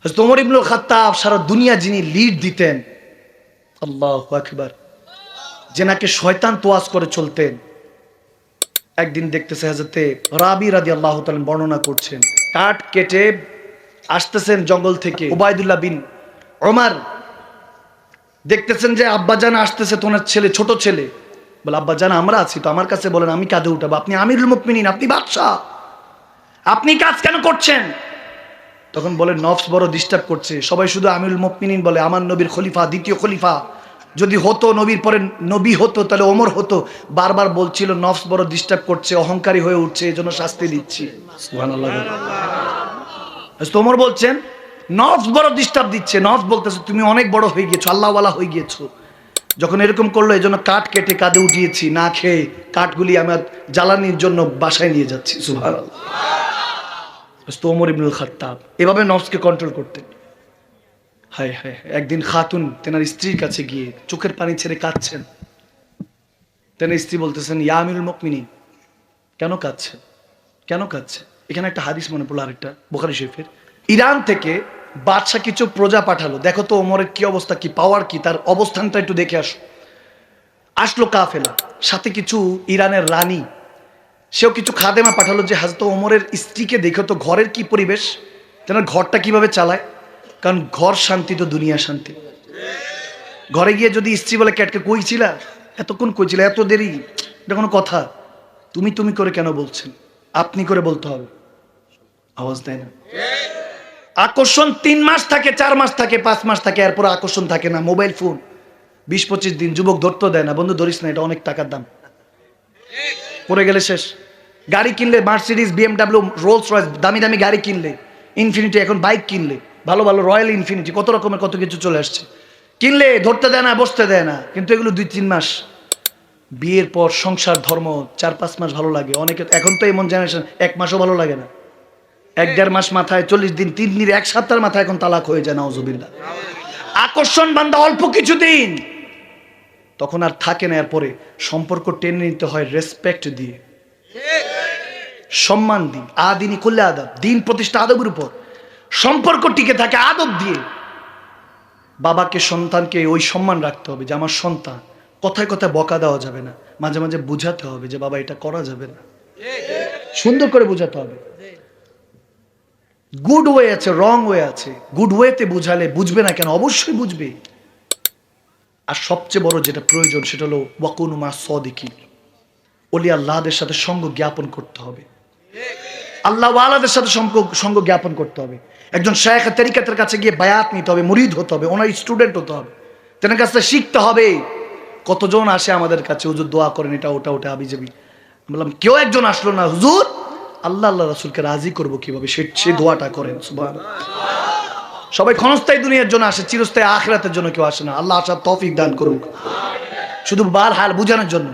হযরত ওমর ইবনুল খাত্তাব সারা দুনিয়া যিনি লিড দিতেন, আল্লাহু আকবার, যে নাকি শয়তান তোয়াজ করে চলতেন, একদিন দেখতেছে হযরতে রাবি রাদিয়াল্লাহু তাআলা বর্ণনা করছেন, কাঠ কেটে আসতেছেন জঙ্গল থেকে উবাইদুল্লাহ বিন ওমর, দেখতেছেন যে আব্বাজান আসতেছে, তোমার ছেলে, ছোট ছেলে। বলে আব্বাজান আমরা আছি তো, আমার কাছে বলেন, আমি কাঁধে উঠাবো, আপনি আমিরুল মুমিনিন, আপনি বাদশাহ, আপনি কাজ কেন করছেন? তখন বলে নফস বড় ডিস্টার্ব করছে। সবাই শুধু আমিরুল মুমিনিন বলে, আমার নবীর খলিফা, দ্বিতীয় খলিফা যদি হতো, নবীর পরে নবী হতো, তাহলে ওমর হতো। বারবার বলছিল নফস বড় ডিস্টার্ব করছে, অহংকারী হয়ে উঠছে, এজন্য শাস্তি দিচ্ছি। সুবহানাল্লাহ। ওমর বলছেন নফস বড় ডিস্টার্ব দিচ্ছে। নফস বলতেছে তুমি অনেক বড় হয়ে গিয়েছো, আল্লাহওয়ালা হয়ে গিয়েছো। যখন এরকম করলো, এই জন্য কাঠ কেটে কাঁধে উঠিয়েছি, না খেয়ে কাঠগুলি আমার জ্বালানির জন্য বাসায় নিয়ে যাচ্ছি। সুবহানাল্লাহ। ওমর ইবনুল খাত্তাব এভাবে নফসকে কন্ট্রোল করতেন। হায় হায়, একদিন খাতুন তেনার স্ত্রীর কাছে গিয়ে চোখের পানি ছেড়ে কাঁদছেন। তেনার স্ত্রী বলতেছেন, ইয়া আমিরুল মুমিনিন, কেন কাঁদছেন, কেন কাঁদছেন? এখানে একটা হাদিস মনে পড়লো, আরেকটা বুখারী শরীফের। ইরান থেকে বাদশা কিছু প্রজা পাঠালো, দেখো তো ওমরের কি অবস্থা, কি পাওয়ার, কি তার অবস্থানটা একটু দেখে আসো। আসলো কাফেলা, সাথে কিছু ইরানের রানী, সেও কিছু খাদেমা পাঠালো যে হযরত ওমরের স্ত্রীকে দেখো তো ঘরের কি পরিবেশ, তেনার ঘরটা কিভাবে চালায়। কারণ ঘর শান্তি তো দুনিয়া শান্তি। ঘরে গিয়ে যদি স্ত্রী বলে, ক্যাটকে কইছিলা, এতক্ষণ কইছিলা, এত দেরি, এটা কোনো কথা? তুমি তুমি করে কেন বলছেন, আপনি করে বলতে হবে। আওয়াজ দেয় না। আকর্ষণ 3 মাস থাকে, 4 মাস থাকে, 5 মাস থাকে, এরপর আকর্ষণ থাকে না। মোবাইল ফোন 20-25 দিন, যুবক ধরতে দেয় না, বন্ধু ধরিস না, এটা অনেক টাকার দাম, পড়ে গেলে শেষ। গাড়ি কিনলে মার্সিডিজ, বিএমডাব্লিউ, রোলস রয়েস, দামি দামি গাড়ি কিনলে, ইনফিনিটি, এখন বাইক কিনলে, ভালো ভালো রয়্যাল ইনফিনিটি, কত রকমের কত কিছু চলে আসছে, কিনলে ধরতে দেয় না, বসতে দেয় না। কিন্তু এগুলো 2-3 মাস। বিয়ের পর সংসার ধর্ম 4-5 মাস ভালো লাগে অনেকে। এখন তো এমন জেনারেশন 1 মাসও ভালো লাগে না, 1-1.5 মাস মাথায়, 40 দিন, 3 দিন, 1 সপ্তাহের মাথায় এখন তালাক হয়ে যায়, নাউজুবিল্লাহ। আকর্ষণ বান্দা অল্প কিছুদিন, তখন আর থাকে না। এরপরে সম্পর্ক টেনে নিতে হয় রেসপেক্ট দিয়ে, সম্মান দিয়ে। আদিনী করলে আদব, দিন প্রতিষ্ঠা আদবের উপর, সম্পর্ক টিকে থাকে আদব দিয়ে। বাবাকে, সন্তানকে ওই সম্মান রাখতে হবে যে আমার সন্তান, কথায় কথায় বকা দেওয়া যাবে না, মাঝে মাঝে বুঝাতে হবে যে বাবা এটা করা যাবে না, সুন্দর করে বুঝাতে হবে। গুড ওয়ে আছে, রং ওয়ে আছে। গুড ওয়েতে বুঝালে বুঝবে না কেন, অবশ্যই বুঝবে। আর সবচেয়ে বড় যেটা প্রয়োজন সেটা হলো ওয়াকুনু মা সাদিকিন, ওলি আল্লাহদের সাথে সঙ্গ জ্ঞাপন করতে হবে, আল্লাহ ওয়ালাদের সাথে সঙ্গ জ্ঞাপন করতে হবে। একজন শায়েখ তরিকাতের কাছে গিয়ে বায়াত নিতে হবে, মুরিদ হতে হবে, ওনার স্টুডেন্ট হতে হবে, তেনার কাছে শিখতে হবে। কতজন আসে আমাদের কাছে, হুজুর দোয়া করেন, এটা ওটা ওটা হাবিজাবি। বললাম কেউ একজন আসলো না, হুজুর আল্লাহ আল্লাহ রাসূলকে রাজি করবো কিভাবে, সে দোয়াটা করেন। সুবহানাল্লাহ। সবাই ক্ষণস্থায়ী দুনিয়ার জন্য আসে, চিরস্থায়ী আখিরাতের জন্য কেউ আসে না। আল্লাহ আসার তৌফিক দান করুক। শুধু বার হাল বুঝানোর জন্য।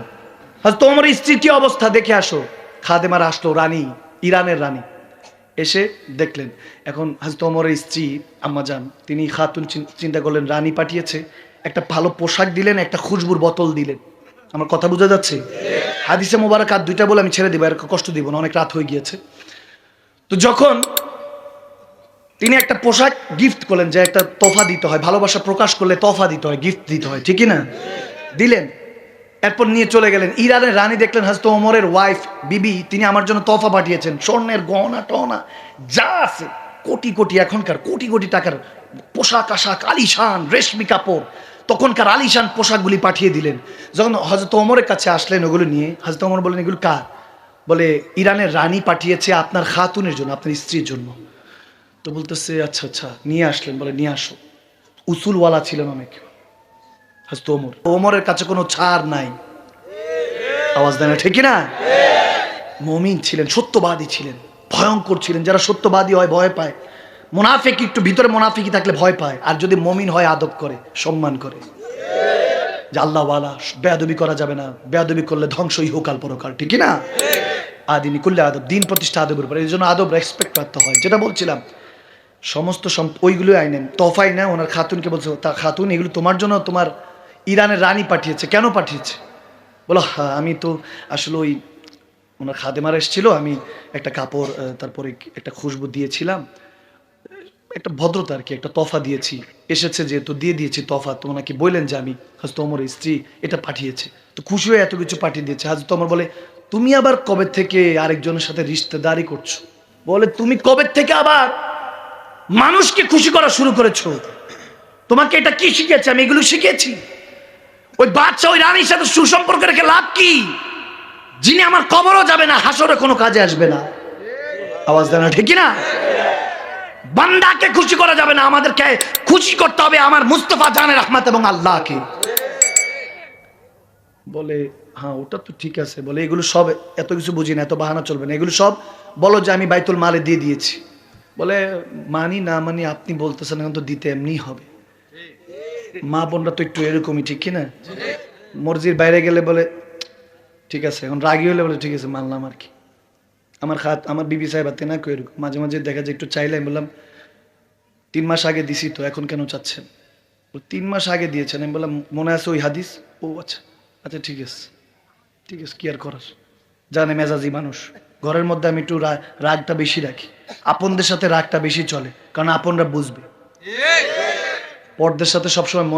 হযরত ওমরের স্ত্রীর কি অবস্থা দেখে আসো। খাদেমার আসলো, রানী, ইরানের রানী এসে দেখলেন। এখন হযরত ওমরের স্ত্রী আম্মাজান, তিনি খাতুন চিন্তা করলেন রানী পাঠিয়েছে, একটা ভালো পোশাক দিলেন, একটা খুশবুর বোতল দিলেন। আমার কথা বোঝা যাচ্ছে? হাদিসে মোবারক আর 2টা বলে আমি ছেড়ে দিব, আর কষ্ট দিব না, অনেক রাত হয়ে গিয়েছে। তো যখন তিনি একটা পোশাক গিফট করলেন, যে একটা তোফা দিতে হয়, ভালোবাসা প্রকাশ করলে তোফা দিতে হয়, গিফট দিতে হয়, ঠিকই না? দিলেন, এরপর নিয়ে চলে গেলেন। ইরানের রানী দেখলেন হযরত ওমরের ওয়াইফ বিবি, তিনি আমার জন্য তোফা পাঠিয়েছেন, স্বর্ণের গহনা টহনা যা আছে, কোটি কোটি, এখনকার কোটি কোটি টাকার পোশাক আশাক, আলিশান রেশমি কাপড়, তখনকার আলিশান পোশাকগুলি পাঠিয়ে দিলেন। যখন হযরত ওমরের কাছে আসলেন ওগুলো নিয়ে, হযরত ওমর বললেন এগুলো কার? বলে ইরানের রানী পাঠিয়েছে আপনার খাতুনের জন্য, আপনার স্ত্রীর জন্য। তো বলতেছে আচ্ছা আচ্ছা, নিয়ে আসলেন। বলে নিয়ে আসো। উসুলওয়ালা ছিলেন অনেক হযরত ওমর, ওমরের কাছে কোনো ছাড় নাই। আওয়াজ দেয় না, ঠিক না? মুমিন ছিলেন, সত্যবাদী ছিলেন, ভয়ঙ্কর ছিলেন। যারা সত্যবাদী হয় ভয় পায়, মুনাফিক একটু ভিতরে মুনাফিকি থাকলে ভয় পায়, আর যদি মুমিন হয় আদব করে, সম্মান করে, যে আল্লাহ ওয়ালা, বেয়াদবি করা যাবে না, বেয়াদবি করলে ধ্বংস ইহকাল পরকাল, ঠিক না? আদিনী করলে আদব, দিন প্রতিষ্ঠা আদবের উপর, এই জন্য আদব রেসপেক্ট করতে হয়। যেটা বলছিলাম, সমস্ত ওইগুলোই আইনেন, তোফাই না। ওনার খাতুনকে বলছে, তা খাতুন এগুলো তোমার জন্য তোমার ইরানের রানী পাঠিয়েছে। কেন পাঠিয়েছে? বলো হ্যাঁ, আমি তো আসলে ওই ওনার খাদেমার এসেছিল, আমি একটা কাপড়, তারপরে একটা খুশবু দিয়েছিলাম, একটা ভদ্রতা আর কি, একটা তফা দিয়েছি, এসেছে যেহেতু দিয়ে দিয়েছি তফা। তো ওনাকে বললেন যে আমি হযরত ওমরের স্ত্রী এটা পাঠিয়েছে, তো খুশি হয়ে এত কিছু পাঠিয়ে দিয়েছে। হযরত ওমর বলে, তুমি আবার কবে থেকে আরেকজনের সাথে রিশতেদারি করছো? বলে, তুমি কবে থেকে আবার মানুষকে খুশি করা শুরু করেছো? তোমাকে এটা কি শিখেছে? আমি এগুলো শিখেছি। ওই বাচ্চা ওই রানীর সাথে সুসম্পর্ক রেখে লাভ কি? যিনি আমার কবরও যাবে না, হাসরে কোনো কাজে আসবে না। আওয়াজ দেয় না, ঠিক না? বান্দাকে খুশি করা যাবে না, আমাদেরকে খুশি করতে হবে আমার মুস্তাফা জানের রহমত এবং আল্লাহকে। বলে, হ্যাঁ ওটা তো ঠিক আছে। বলে, এগুলো সব এত কিছু বুঝি না, এত বাহানা চলবে না, এগুলো সব বলো যে আমি বাইতুল মালে দিয়ে দিয়েছি। বলে, মানি না মানি আপনি বলতেছেন, এখন তো দিতে এমনি হবে। মা বোনরা তো একটু এরকমই, ঠিক কিনা? মর্জির বাইরে গেলে বলে ঠিক আছে, এখন রাগি হলে বলে ঠিক আছে মানলাম আর কি। আমার বিবি সাহেব হাতে না এরকম মাঝে মাঝে দেখা যায় একটু চাইলে আমি বললাম 3 মাস আগে দিছি তো এখন কেন চাচ্ছেন? 3 মাস আগে দিয়েছেন। আমি বললাম মনে আছে ওই হাদিস? ও আচ্ছা আচ্ছা ঠিক আছে ঠিক আছে, কি আর করার, জানে মেজাজি মানুষ। ঘরের মধ্যে আমি একটু রাগটা বেশি রাখি, আপনদের সাথে রাগটা বেশি চলে, কারণ আপনরা বুঝবে। পরদের সাথে সবসময়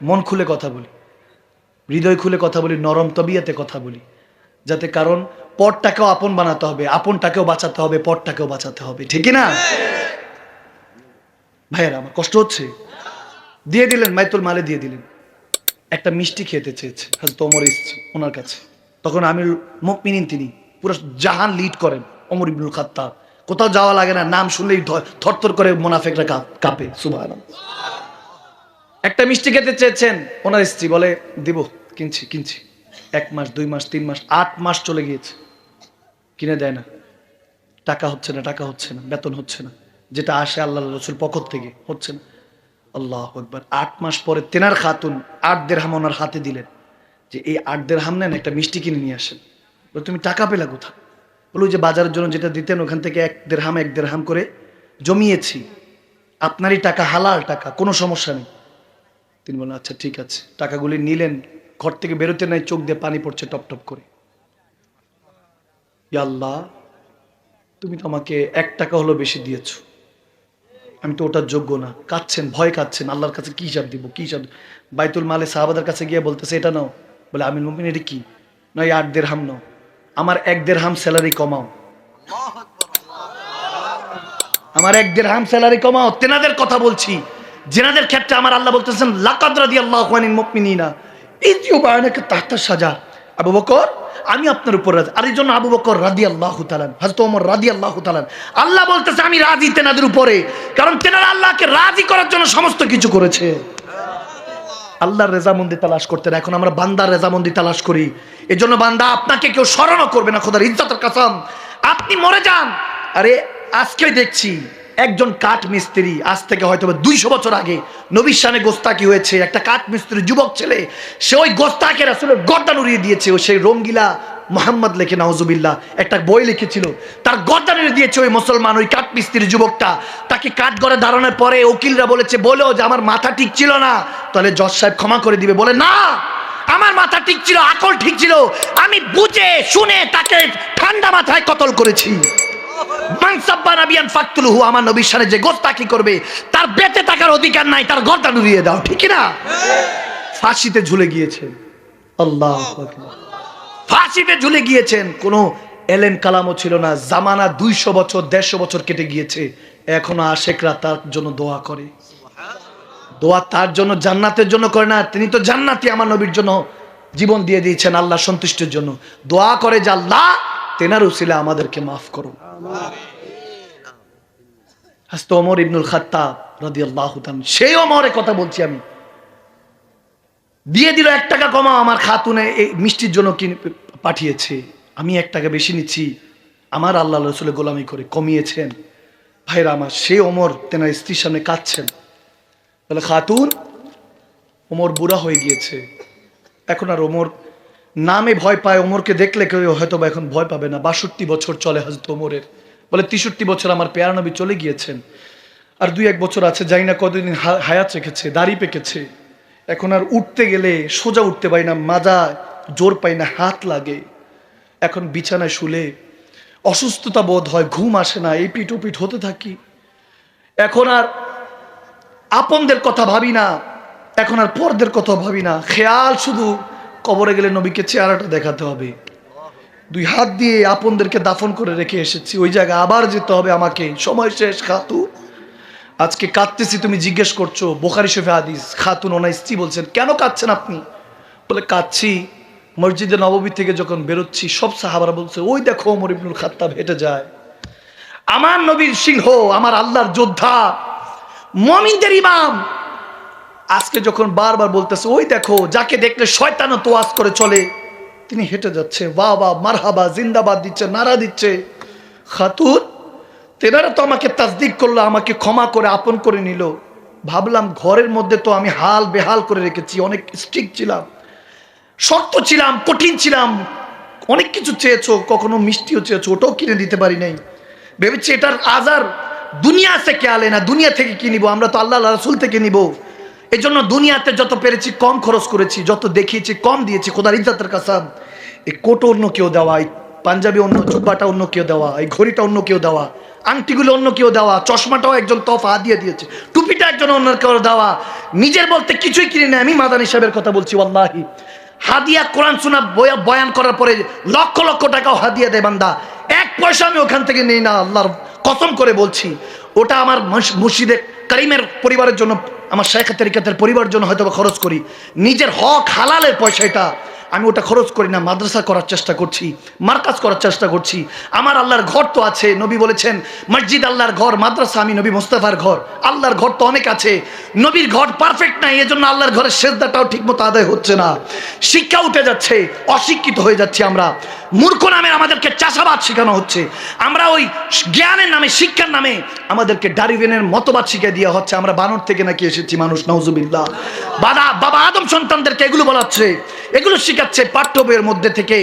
মন খুলে কথা বলি, হৃদয় খুলে কথা বলি, নরম তবিয়াতে কথা বলি, যাতে কারণ পরটাকেও আপন বানাতে হবে, আপনটাকেও বাঁচাতে হবে, পরটাকেও বাঁচাতে হবে, ঠিক না ভাইয়েরা? আমার কষ্ট হচ্ছে। দিয়ে দিলেন, বাইতুল মালে দিয়ে দিলেন। একটা মিষ্টি খেতে চেয়েছে হযরত ওমর এসেছে ওনার কাছে, তখন আমিরুল মুমিনিন তিনি পুরো জাহান লিড করেন, ওমর ইবনুল খাত্তাব। কোথাও যাওয়া লাগে না, নাম শুনলেই থরথর করে মুনাফিকরা কাঁপে। সুবহানাল্লাহ। একটা মিষ্টি খেতে চেয়েছেন, ওনার স্ত্রী বলে দিব, কিনছি 1 মাস 2 মাস 3 মাস 8 মাস চলে গিয়েছে, কিনে দেয় না। টাকা হচ্ছে না, বেতন হচ্ছে না, যেটা আসে আল্লাহ রাসূল পক্ষ থেকে হচ্ছে না। আল্লাহু আকবার। 8 মাস পরে তেনার খাতুন 8 দিরহাম ওনার হাতে দিলেন, যে এই 8 দিরহাম নেন, একটা মিষ্টি কিনে নিয়ে আসেন। বলে, তুমি টাকা পেলা কোথায়? বলো, যে বাজারের জন্য যেটা দিতেন ওখান থেকে 1 দিরহাম করে জমিয়েছি, আপনারই টাকা, হালাল টাকা, কোনো সমস্যা নেই। তিনি বললেন আচ্ছা ঠিক আছে। টাকাগুলি নিলেন, ঘর থেকে বেরোতে নাই, চোখ দিয়ে পানি পড়ছে টপ টপ করে। ইয়া আল্লাহ, তুমি তো আমাকে 1 টাকা হলো বেশি দিয়েছো, আমি তো ওটার যোগ্য না। কাঁদছেন, ভয় কাঁদছেন, আল্লাহর কাছে কি হিসাব দিব, কি হিসাব। বাইতুল মালে সাহাবাদের কাছে গিয়ে বলতেছে এটা নাও। বলে, আমিরুল মুমিনিন এটা কি? নয় 8 দিরহাম নাও, আমার 1 দিরহাম স্যালারি কমাও, আমার 1 দিরহাম স্যালারি কমাও। তেনাদের কথা বলছি, যেনাদের ক্ষেত্রে আমার আল্লাহ বলতেছেন লাকাদ রাদিয়াল্লাহু আনিল মুমিনিনা ইয ইউবায়িনুকা তাহতা শাজার। আবু বকর, আমি আপনার উপর রাজি। আর এই জন্য আবু বকর রাদিয়াল্লাহু তাআলা, হযরত ওমর রাদিয়াল্লাহু তাআলা, আল্লাহ বলতেছে আমি রাজি তেনাদের উপরে, কারণ তেনারা আল্লাহকে রাজি করার জন্য সমস্ত কিছু করেছে। আল্লাহর রেজামন্দি তালাশ করতেন, এখন আমরা বান্দার রেজামন্দি তালাশ করি। এজন্য বান্দা আপনাকে কেউ স্মরণও করবে না, খোদার ইজ্জতের কসম। আপনি মরে যান। আরে আজকে দেখছি একজন কাঠ মিস্ত্রি, আজ থেকে হয়তো 200 বছর আগে নবীর শানে গোস্তাকি হয়েছে। একটা কাঠ মিস্ত্রি যুবক ছেলে, সে ওই গোস্তাকে রাসূলের গর্দান উড়িয়ে দিয়েছে। ও সেই রঙ্গিলা মোহাম্মদ লেখে নাউজুবিল্লাহ একটা বই লিখেছিল, তার গর্দান উড়িয়ে দিয়েছে ওই মুসলমান, ওই কাঠ মিস্ত্রি যুবকটা। তাকে কাঠ ঘরে দাঁড়ানোর পরে উকিলরা বলেছে, বলো যে আমার মাথা ঠিক ছিল না, তাহলে জজ সাহেব ক্ষমা করে দিবে। বলে, না, আমার মাথা ঠিক ছিল, আকল ঠিক ছিল, আমি বুঝে শুনে তাকে ঠান্ডা মাথায় কতল করেছি। আমার নবীর সামনে যে গোস্তাকি করবে তার বেঁচে থাকার অধিকার নাই, তার গর্দান উড়িয়ে দাও, ঠিক না? ফাঁসিতে ঝুলে গিয়েছেন। আল্লাহু আকবার। ফাঁসিতে ঝুলে গিয়েছেন, কোনো এলেম কালামও ছিল না। জামানা 200 বছর 150 বছর কেটে গিয়েছে, এখনো আশেকরা তার জন্য দোয়া করে। দোয়া তার জন্য, জান্নাতের জন্য করে না। তিনি তো জান্নাতি, আমার নবীর জন্য জীবন দিয়ে দিয়েছেন আল্লাহ সন্তুষ্টির জন্য। দোয়া করে যে আল্লাহ তেনার উসিলা আমাদেরকে মাফ করো। হযরত ওমর ইবনুল খাত্তাব রাদিয়াল্লাহু তাআলা, সেই ওমরের কথা বলছি আমি। দিয়ে দিল 1 টাকা কমাও, আমার খাতুনে এই মিষ্টির জন্য কিনে পাঠিয়েছে, আমি 1 টাকা বেশি নিচ্ছি, আমার আল্লাহ রাসূলের গোলামি করে কমিয়েছেন। ভাইরা আমার, সেই ওমর তেনার স্ত্রীর সামনে কাঁদছেন। বলে, খাতুন, ওমর বুড়া হয়ে গিয়েছে, এখন আর ওমর নামে ভয় পায়, ওমরকে দেখলে কেউ হয়তো বা এখন ভয় পাবে না। 62 বছর চলে হযরত ওমরের। বলে, 63 বছর আমার পেয়ারা নবী চলে গিয়েছেন, আর 2-1 বছর আছে, জানি না কতদিন হায়াত রেখেছে, দাড়ি পেকেছে, এখন আর উঠতে গেলে সোজা উঠতে পারি না, মাজা জোর পাই না, হাত লাগে। এখন বিছানায় শুলে অসুস্থতা বোধ হয়, ঘুম আসে না, এপিট ওপিট হতে থাকি। এখন আর আপনদের কথা ভাবি না, এখন আর পরদের কথা ভাবি না, খেয়াল শুধু কবরে গেলে নবীকে চেহারাটা দেখাতে হবে। 2 হাত দিয়ে আপনদেরকে দাফন করে রেখে এসেছি, ওই জায়গায় আবার যেতে হবে আমাকে, সময় শেষ। খাতুন আজকে কাঁদতেছি, তুমি জিজ্ঞেস করছো, বুখারী শরীফে হাদিস, খাতুন ওনার স্ত্রী বলছেন, কেন কাঁদছেন আপনি? বলে কাঁদছি, মসজিদে নববী থেকে যখন বেরোচ্ছি সব সাহাবারা বলছে, ওই দেখো ওমর ইবনুল খাত্তাব হেঁটে যায়, আমার নবীর সিংহ, আমার আল্লাহর যোদ্ধা, মুমিনদের ইমাম। আজকে যখন বারবার বলতেছে, ওই দেখো যাকে দেখলে শয়তানও তোয়াজ করে চলে, তিনি হেঁটে যাচ্ছে, বাহ বাহ মারহাবা জিন্দাবাদ দিচ্ছে, নারা দিচ্ছে। খাতুন তেনারা তো আমাকে তাসদিক করলো, আমাকে ক্ষমা করে আপন করে নিল। ভাবলাম ঘরের মধ্যে তো আমি হাল বেহাল করে রেখেছি, অনেক স্ট্রিক্ট ছিলাম, শক্ত ছিলাম, কঠিন ছিলাম, অনেক কিছু চেয়েছো, কখনো মিষ্টিও চেয়েছো, ওটাও কিনে দিতে পারি নাই। ভেবেছি এটার আজার দুনিয়া থেকে আলে না, দুনিয়া থেকে কি নিব, আমরা তো আল্লাহ রাসূল থেকে নিব। এই জন্য দুনিয়াতে যত পেরেছি কম খরচ করেছি, যত দেখিয়েছি কম দিয়েছি। খোদার ইজ্জতের কাসম, এই কোটো অন্য কেউ দেওয়া, এই পাঞ্জাবি অন্য, জুব্বাটা অন্য কেউ দেওয়া, এই ঘড়িটা অন্য কেউ দেওয়া, আংটিগুলো অন্য কেউ দেওয়া, চশমাটাও একজন তফা দিয়ে দিয়েছে, টুপিটা একজন অন্য কেউ দেওয়া, নিজের বলতে কিছুই কিনে নেই। আমি মাদানী সাহেবের কথা বলছি, ওয়াল্লাহি হাদিয়া কোরআন শোনা বয়ান করার পরে লক্ষ লক্ষ টাকাও হাদিয়া দেয় বান্দা, 1 পয়সা আমি ওখান থেকে নেই না, আল্লাহর কসম করে বলছি। ওটা আমার মুর্শিদে করিমের পরিবারের জন্য, আমার শাইখ তরিকাতের পরিবারের জন্য হয়তো খরচ করি, নিজের হক হালালের পয়সা এটা আমি ওটা খরচ করি না। মাদ্রাসা করার চেষ্টা করছি, মার্কাজ করার চেষ্টা করছি। আমার আল্লাহর ঘর তো আছে, নবী বলেছেন মসজিদ আল্লাহর ঘর, মাদ্রাসা আমি নবী মুস্তাফার ঘর। আল্লাহর ঘর তো অনেক আছে, নবীর ঘর পারফেক্ট নাই, এজন্য আল্লাহর ঘরের সেজদাটাও ঠিক মতো আদায় হচ্ছে না, শিক্ষা উঠে যাচ্ছে, অশিক্ষিত হয়ে যাচ্ছে আমরা। মূর্খ নামে আমাদেরকে চাষাবাদ শেখানো হচ্ছে, আমরা ওই জ্ঞানের নামে, শিক্ষার নামে আমাদেরকে ডারউইনের মতবাদ শিখিয়ে দেওয়া হচ্ছে, আমরা বানর থেকে নাকি এসেছি মানুষ, নাউজুবিল্লাহ। বাবা আদম সন্তানদেরকে এগুলো বলাচ্ছে, এগুলো শিখাচ্ছে পাঠ্য বইয়ের মধ্যে থেকে।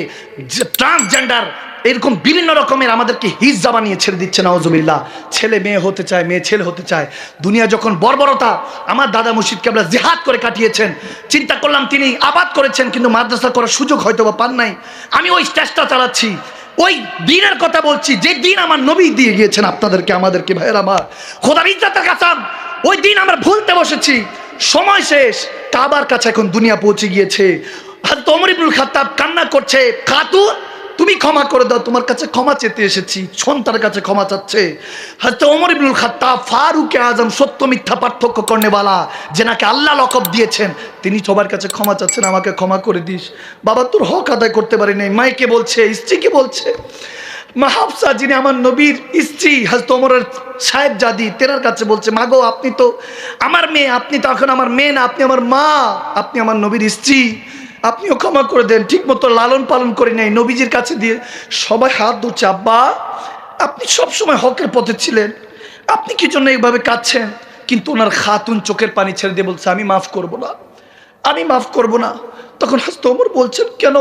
ট্রান্সজেন্ডার এরকম বিভিন্ন রকমের আমাদেরকে হিজ্জা বানিয়ে ছেড়ে দিচ্ছে, নাউজুবিল্লাহ। ছেলে মেয়ে হতে চায়, মেয়ে ছেলে হতে চায়। দুনিয়া যখন বর্বরতা, আমার দাদা মুর্শিদ কেবলা জিহাদ করে কাটিয়েছেন, চিন্তা করলাম তিনি আবাদ করেছেন, কিন্তু মাদ্রাসা করার সুযোগ হয়তো বা পান নাই। আমি ওই চেষ্টা চালাচ্ছি, ওই দিনের কথা বলছি যে দিন আমার নবী দিয়ে গিয়েছেন আপনাদেরকে, আমাদেরকে, ভাইয়ের আমার, খোদার ইজ্জতের কাসম, ওই দিন আমরা ভুলতে বসেছি। সময় শেষ, কাবার কাছে এখন দুনিয়া পৌঁছে গিয়েছে। হযরত ওমর ইবনুল খাত্তাব কান্না করছে, খাতুন তুমি ক্ষমা করে দাও, তোমার কাছে ক্ষমা চেতে এসেছি। সন্তানের কাছে ক্ষমা চাচ্ছে। হযরত ওমর ইবনুল খাত্তাব ফারুক আজম, সত্য মিথ্যা পার্থক্য করনেওয়ালা, যেনাকে আল্লাহ লকব দিয়েছেন, তিনি সবার কাছে ক্ষমা চাচ্ছেন, আমাকে ক্ষমা করে দিস বাবা, তোর হক আদায় করতে পারি নাই। মাইকে বলছে, স্ত্রীকে বলছে, মা হাফসা যিনি আমার নবীর স্ত্রী, হযরত ওমরের সাহেবজাদি, তেনার কাছে বলছে, মাগো আপনি তো আমার মেয়ে, আপনি তো এখন আমার মেয়ে না, আপনি আমার মা, আপনি আমার নবীর স্ত্রী, আপনিও ক্ষমা করে দেন, ঠিক মতো লালন পালন করে নেই। নবীজির কাছে দিয়ে সবাই হাত ধরছে, আব্বা আপনি সবসময় হকের পথে ছিলেন, আপনি কি জন্য এইভাবে কাঁদছেন? কিন্তু ওনার খাতুন চোখের পানি ছেড়ে দিয়ে বলছে, আমি মাফ করব না, আমি মাফ করব না। তখন হযরত ওমর বলছেন, কেন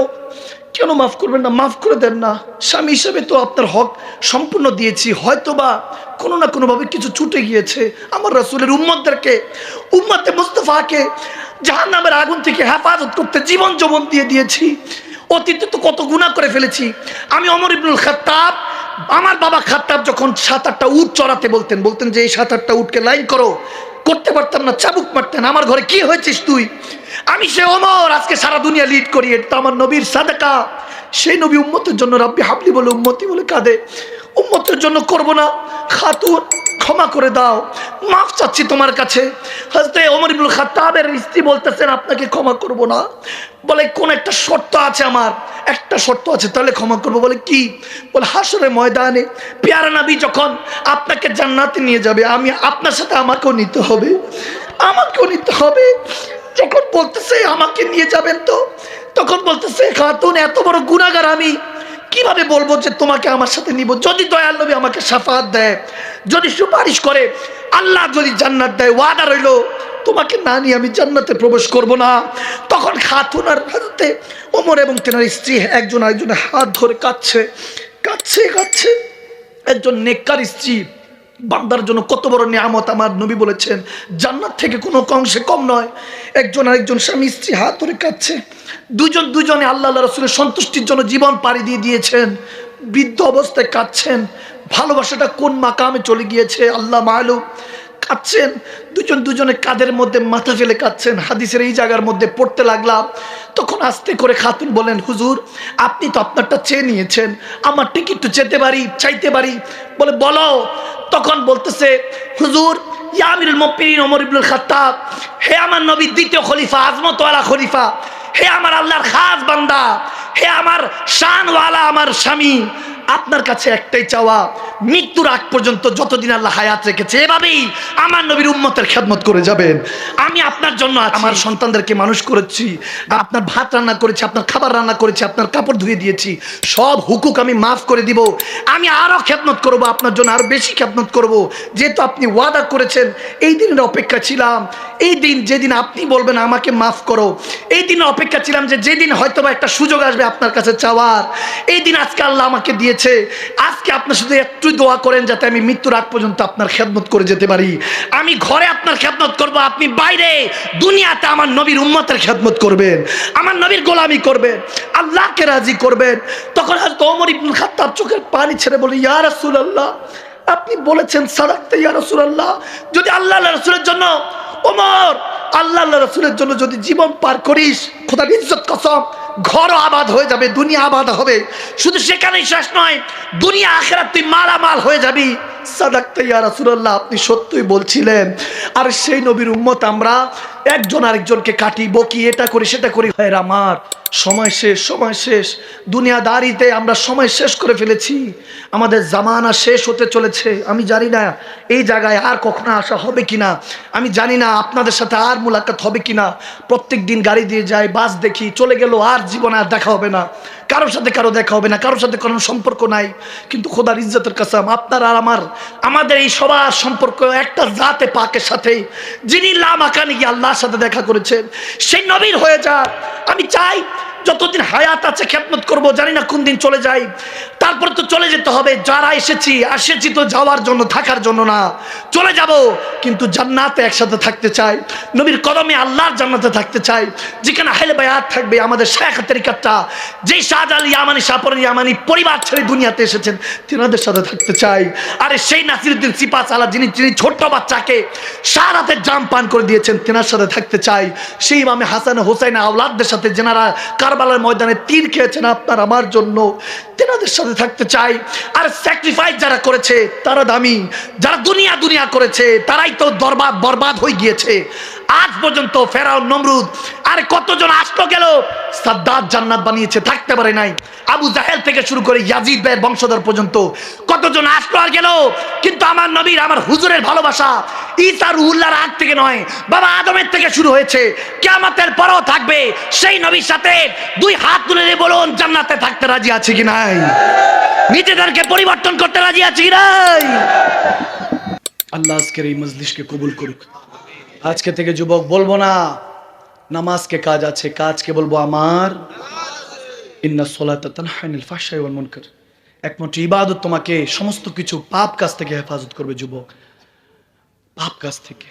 কেন মাফ করবেন না? মাফ করে দেন না, স্বামী হিসেবে তো আপনার হক সম্পূর্ণ দিয়েছি, হয়তোবা কোনো না কোনোভাবে কিছু ছুটে গিয়েছে। আমার রাসূলের উম্মতদেরকে, উম্মতে মুস্তাফাকে জাহান্নামের আগুন থেকে হেফাজত করতে জীবন যৌবন দিয়ে দিয়েছি, অতীতে তো কত গুনাহ করে ফেলেছি। আমি ওমর ইবনুল খাত্তাব, আমার বাবা খাত্তাব যখন 7-8টা উট চড়াতে বলতেন যে এই 7-8টা উটকে লাইন করো, করতে পারতাম না, চাবুক মারতেন, আমার ঘরে কি হয়েছিস তুই? আমি সে ওমর, আজকে সারা দুনিয়া লিড করি, এটা আমার নবীর সাদাকা। সেই নবী উম্মতের জন্য রাব্বি হাবলি বলে, উম্মতি বলে কাঁদে, উম্মতের জন্য করব না। খাতুন ক্ষমা করে দাও, মাফ চাচ্ছি তোমার কাছে। হযরত ওমর ইবনুল খাত্তাবের স্ত্রী বলতেছেন, আপনাকে ক্ষমা করব না। বলে কোন একটা শর্ত আছে, আমার একটা শর্ত আছে, তাহলে ক্ষমা করব। বলে কি? বলে হাসরের ময়দানে পেয়ারা নবী যখন আপনাকে জান্নাতে নিয়ে যাবে, আমি আপনার সাথে আমাকেও নিতে হবে, আমাকেও নিতে হবে। যখন বলতেছে আমাকে নিয়ে যাবেন, তো তখন বলতেছে, খাতুন এত বড় গুনাহগার আমি কিভাবে বলবো যে তোমাকে আমার সাথে নিব? যদি দয়াল নবী আমাকে শাফাআত দেয়, যদি সুপারিশ করে, আল্লাহ যদি জান্নাত দেয়, ওয়াদা রইল তোমাকে না নিয়ে আমি জান্নাতে প্রবেশ করব না। তখন খাতুন আর হযরতে ওমর এবং তেনার স্ত্রী একজন আরেকজনের হাত ধরে কাঁদছে, কাঁদছে কাঁদছে। একজন নেককার স্ত্রী বান্দার জন্য কত বড় নিয়ামত, আমার নবী বলেছেন জান্নাত থেকে কোনো অংশে কম নয়। একজন আরেকজন স্বামী স্ত্রী হাত ধরে কাঁদছে, দুজনে আল্লাহ রাসূলের সন্তুষ্টির জন্য জীবন পাড়ি দিয়ে দিয়েছেন, বৃদ্ধ অবস্থায় কাঁদছেন। ভালোবাসাটা কোন মাকামে চলে গিয়েছে আল্লাহ মালুম। কাঁদছেন দুজনে কাঁধের মধ্যে মাথা ফেলে কাঁদছেন। হাদিসের এই জায়গার মধ্যে পড়তে লাগলাম, তখন আস্তে করে খাতুন বলেন, হুজুর আপনি তো আপনারটা চেয়ে নিয়েছেন, আমার টিকিট চাইতে পারি? বলে বলো। তখন বলতেছে, হুজুর ইয়া আমিরুল মুমিনিন ওমর ইবনুল খাত্তাব, হে আমার নবীর দ্বিতীয় খলিফা, আজমতওয়ালা খলিফা, হে আমার আল্লাহর খাস বান্দা, হে আমার শানওয়ালা আমার স্বামী, আপনার কাছে একটাই চাওয়া, মৃত্যুর আগ পর্যন্ত যতদিন আল্লাহ হায়াত রেখেছে এভাবেই আমার নবীর উম্মতের খেদমত করে যাবেন। আমি আপনার জন্য আমার সন্তানদেরকে মানুষ করেছি, আপনার ভাত রান্না করেছি, আপনার খাবার রান্না করেছি, আপনার কাপড় ধুয়ে দিয়েছি, সব হুকুক আমি মাফ করে দিব। আমি আরো খেদমত করব, আপনার জন্য আরো বেশি খেদমত করব, যেহেতু আপনি ওয়াদা করেছেন। এই দিনের অপেক্ষা ছিলাম, এই দিন যেদিন আপনি বলবেন আমাকে মাফ করো, এই দিনের অপেক্ষা ছিলাম যে যেদিন হয়তো বা একটা সুযোগ আসবে আপনার কাছে চাওয়ার, এই দিন আজকে আল্লাহ আমাকে দিয়েছে। আজকে আপনি শুধু একটু দোয়া করেন যাতে আমি মৃত্যুর আগ পর্যন্ত আপনার খেদমত করে যেতে পারি। আমি ঘরে আপনার খেদমত করব, আপনি বাইরে দুনিয়াতে আমার নবীর উম্মতের খেদমত করবেন, আমার নবীর গোলামি করবেন, আল্লাহকে রাজি করবেন। তখন হযরত ওমর ইবনুল খাত্তাব চোখের পানি ছেড়ে বলে, ইয়া রাসূলুল্লাহ, আপনি বলেছেন সাদাকতা ইয়া রাসূলুল্লাহ, যদি আল্লাহ রাসূলের জন্য, ওমর আল্লাহ রাসূলের জন্য যদি জীবন পার করিস, খোদার ইজ্জত কসম, ঘর আবাদ হয়ে যাবে, দুনিয়া আবাদ হবে। শুধু সেখানেই শেষ নয়, দুনিয়া আখিরাত তুই মালামাল হয়ে যাবি। সাদাকতা ইয়া রাসূলুল্লাহ, আপনি সত্যই বলছিলেন। আর সেই নবীর উম্মত আমরা একজন আরেকজনকে কাটি, বকি, এটা করি সেটা করি। ভাইরা আমার, সময় শেষ। দুনিয়াদারিতে আমরা সময় শেষ করে ফেলেছি, আমাদের জামানা শেষ হতে চলেছে। আমি জানি না এই জায়গায় আর কখনো আসা হবে কিনা, আমি জানি না আপনাদের সাথে আর মুলাকাত হবে কিনা। প্রত্যেক দিন গাড়ি দিয়ে যাই, বাস দেখি, চলে গেল, আর জীবনে আর দেখা হবে না, কারোর সাথে কারো দেখা হবে না, কারোর সাথে কোনো সম্পর্ক নাই। কিন্তু খোদার ইজ্জতের কসম, আপনার আর আমাদের এই সবার সম্পর্ক একটা জাতে পাকের সাথে, যিনি লামাকানে গিয়ে আল্লাহর সাথে দেখা করেছেন, সেই নবীর হয়ে যান। আমি চাই যতদিন হায়াত আছে খেদমত করব, জানি না কোন দিন চলে যাই, তারপর তো চলে যেতে হবে। যারা আসেছি তো যাওয়ার জন্য, থাকার জন্য না, চলে যাব, কিন্তু জান্নাতে একসাথে থাকতে চাই, নবীর কদমে আল্লাহর জান্নাতে থাকতে চাই, যেখানে আহলে বায়াত থাকবে। আমাদের শায়খ তরিকাতটা, যেই শাহজালাল ইয়ামানি, শাহপরান ইয়ামানি পরিবার ছেড়ে দুনিয়াতে এসেছেন, তিনাদের সাথে থাকতে চাই। আরে সেই নাসিরউদ্দিন সিপাহসালা, যিনি ছোট্ট বাচ্চাকে শাহাদাতের জাম পান করে দিয়েছেন, তিনার সাথে থাকতে চাই। সেই ইমামে হাসান হোসাইন আওলাদদের সাথে, যেনারা কারবালার ময়দানে তীর খেয়েছেন আপনার আমার জন্য, তেনাদের সাথে থাকতে চাই। আর স্যাক্রিফাইস যারা করেছে তারা দামি, যারা দুনিয়া করেছে তারাই তো বরবাদ হয়ে গিয়েছে। আজ পর্যন্ত ফেরাউন, নমরুদ, আর কতজন আসলো গেল, সাদ্দাত জান্নাত বানিয়েছে, থাকতে পারে নাই। আবু জাহেল থেকে শুরু করে ইয়াজিদ ভাইয়ের বংশধর পর্যন্ত কতজন আসলো আর গেল, কিন্তু আমার নবীর, আমার হুজুরের ভালোবাসা ঈসা রুহুল্লাহর আগ থেকে নয়, বাবা আদমের থেকে শুরু হয়েছে, কিয়ামতের পরও থাকবে। সেই নবীর সাথে দুই হাত তুলে দিয়ে বলুন, জান্নাতে থাকতে রাজি আছে কি নাই? নিজেদেরকে পরিবর্তন করতে রাজি আছে কি নাই? আল্লাহ আজকের এই মজলিসকে কবুল করুক। আজকে থেকে যুবক বলবো না নামাজকে কাজ আছে, কাজকে বলবো আমার ইন্নাস সালাতা তানহা আনিল ফাহশাই ওয়াল মুনকার। একমাত্র ইবাদত তোমাকে সমস্ত কিছু পাপ কাজ থেকে হেফাজত করবে যুবক, পাপ কাজ থেকে।